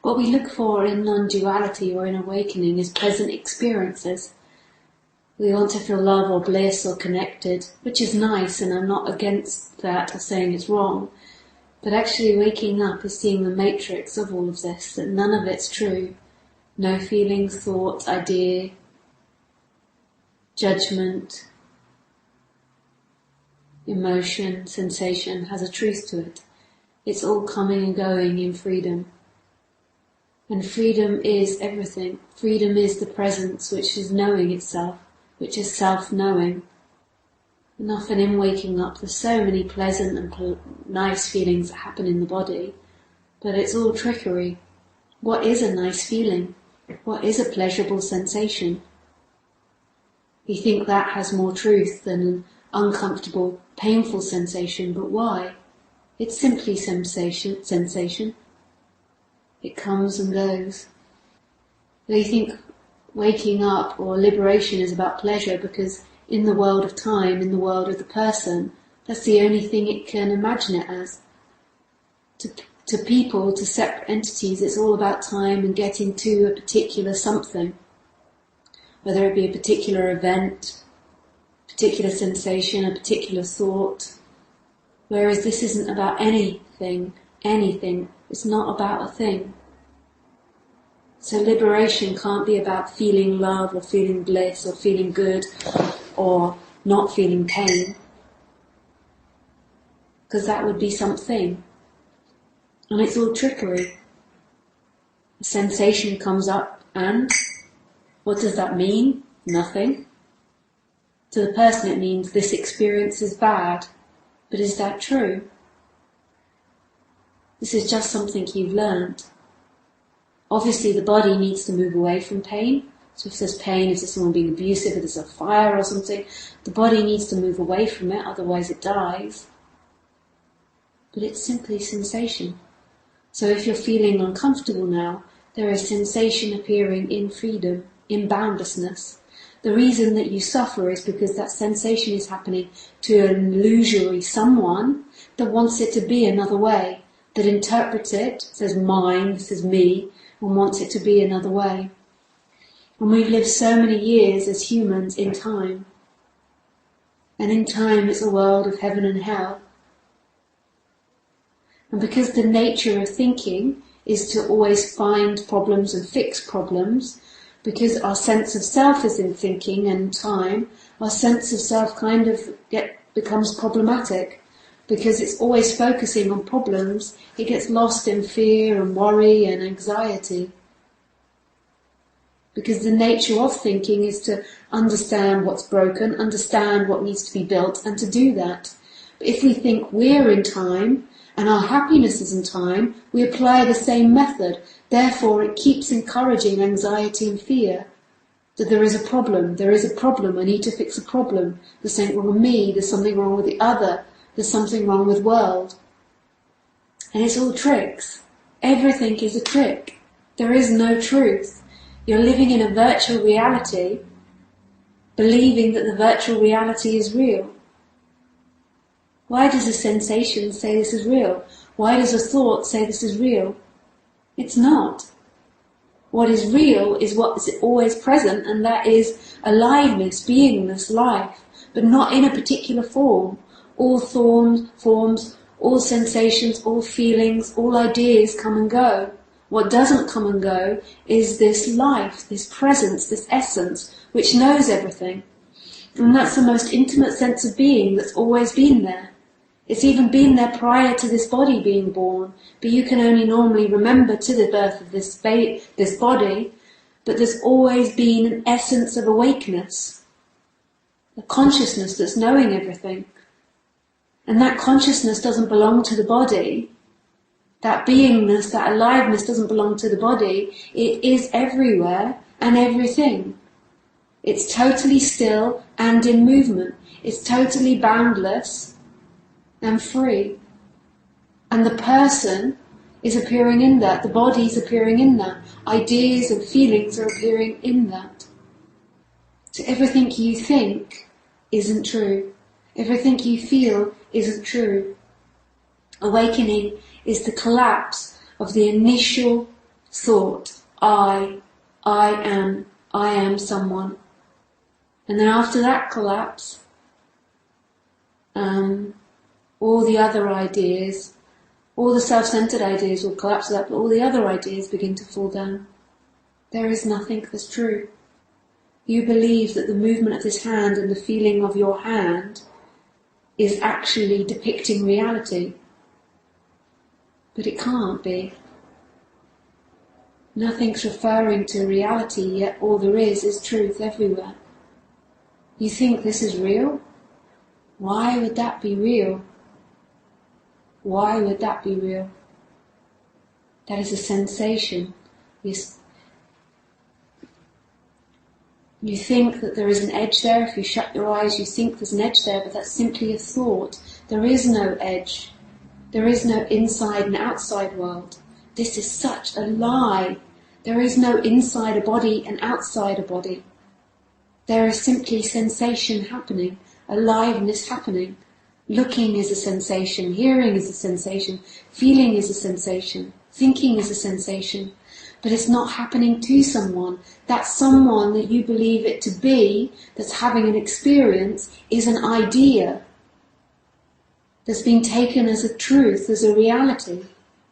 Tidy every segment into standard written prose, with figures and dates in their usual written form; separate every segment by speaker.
Speaker 1: What we look for in non-duality or in awakening is present experiences. We want to feel love or bliss or connected, which is nice, and I'm not against that or saying it's wrong. But actually waking up is seeing the matrix of all of this, that none of it's true. No feelings, thoughts, idea, judgment, emotion, sensation has a truth to it. It's all coming and going in freedom. And freedom is everything. Freedom is the presence which is knowing itself, which is self-knowing. And often in waking up there's so many pleasant and nice feelings that happen in the body, but it's all trickery. What is a nice feeling? What is a pleasurable sensation? We think that has more truth than an uncomfortable, painful sensation, but why? It's simply sensation. It comes and goes. We think waking up or liberation is about pleasure because in the world of time, in the world of the person, that's the only thing it can imagine it as. To people, to separate entities, it's all about time and getting to a particular something. Whether it be a particular event, particular sensation, a particular thought. Whereas this isn't about anything. It's not about a thing. So liberation can't be about feeling love or feeling bliss or feeling good or not feeling pain. Because that would be something. And it's all trickery. A sensation comes up and what does that mean? Nothing. To the person it means this experience is bad. But is that true? This is just something you've learned. Obviously the body needs to move away from pain. So if there's pain, if there's someone being abusive, if there's a fire or something, the body needs to move away from it, otherwise it dies. But it's simply sensation. So if you're feeling uncomfortable now, there is sensation appearing in freedom, in boundlessness. The reason that you suffer is because that sensation is happening to an illusory someone that wants it to be another way, that interprets it, says mine, this is me, and wants it to be another way. And we've lived so many years as humans in time. And in time it's a world of heaven and hell. And because the nature of thinking is to always find problems and fix problems, because our sense of self is in thinking and time, our sense of self kind of becomes problematic. Because it's always focusing on problems, it gets lost in fear and worry and anxiety. Because the nature of thinking is to understand what's broken, understand what needs to be built, and to do that. But if we think we're in time, and our happiness is in time, we apply the same method. Therefore, it keeps encouraging anxiety and fear. That there is a problem, I need to fix a problem. There's something wrong with me, there's something wrong with the other, there's something wrong with the world. And it's all tricks. Everything is a trick. There is no truth. You're living in a virtual reality, believing that the virtual reality is real. Why does a sensation say this is real? Why does a thought say this is real? It's not. What is real is what is always present, and that is aliveness, beingness, life, but not in a particular form. All forms, all sensations, all feelings, all ideas come and go. What doesn't come and go is this life, this presence, this essence, which knows everything. And that's the most intimate sense of being that's always been there. It's even been there prior to this body being born, but you can only normally remember to the birth of this body, but there's always been an essence of awakeness, a consciousness that's knowing everything. And that consciousness doesn't belong to the body. That beingness, that aliveness doesn't belong to the body. It is everywhere and everything. It's totally still and in movement. It's totally boundless and free. And the person is appearing in that. The body is appearing in that. Ideas and feelings are appearing in that. So everything you think isn't true. Everything you feel isn't true. Awakening is the collapse of the initial thought, I am someone. And then after that collapse, all the other ideas, all the self-centered ideas will collapse up, but all the other ideas begin to fall down. There is nothing that's true. You believe that the movement of this hand and the feeling of your hand is actually depicting reality. But it can't be. Nothing's referring to reality, yet all there is truth everywhere. You think this is real? Why would that be real? Why would that be real? That is a sensation. You think that there is an edge there. If you shut your eyes, you think there's an edge there, but that's simply a thought. There is no edge. There is no inside and outside world. This is such a lie. There is no inside a body and outside a body. There is simply sensation happening, aliveness happening. Looking is a sensation, hearing is a sensation, feeling is a sensation, thinking is a sensation. But it's not happening to someone. That someone that you believe it to be, that's having an experience, is an idea that's been taken as a truth, as a reality.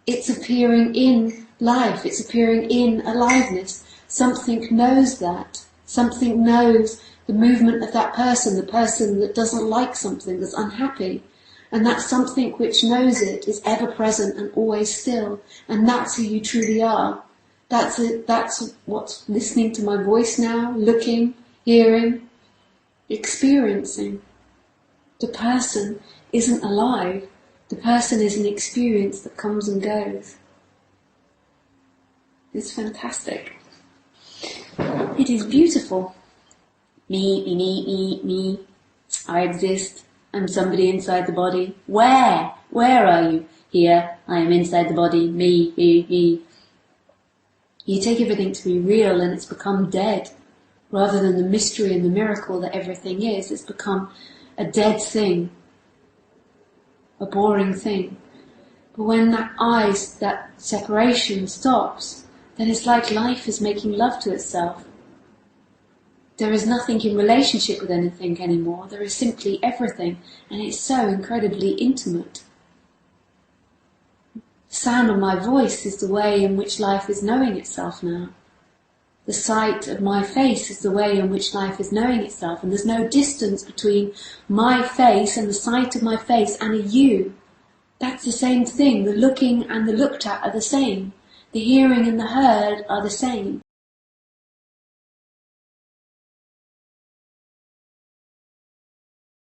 Speaker 1: It's appearing in life, it's appearing in aliveness. Something knows that. Something knows the movement of that person, the person that doesn't like something, that's unhappy. And that something which knows it is ever present and always still. And that's who you truly are. That's it. That's what's listening to my voice now, looking, hearing, experiencing. The person isn't alive. The person is an experience that comes and goes. It's fantastic. It is beautiful. Me. I exist. I'm somebody inside the body. Where? Where are you? Here. I am inside the body. Me. You take everything to be real and it's become dead. Rather than the mystery and the miracle that everything is, it's become a dead thing. A boring thing. But when that separation stops, then it's like life is making love to itself. There is nothing in relationship with anything anymore. There is simply everything, and it's so incredibly intimate. The sound of my voice is the way in which life is knowing itself now. The sight of my face is the way in which life is knowing itself, and there's no distance between my face and the sight of my face and a you. That's the same thing. The looking and the looked at are the same. The hearing and the heard are the same.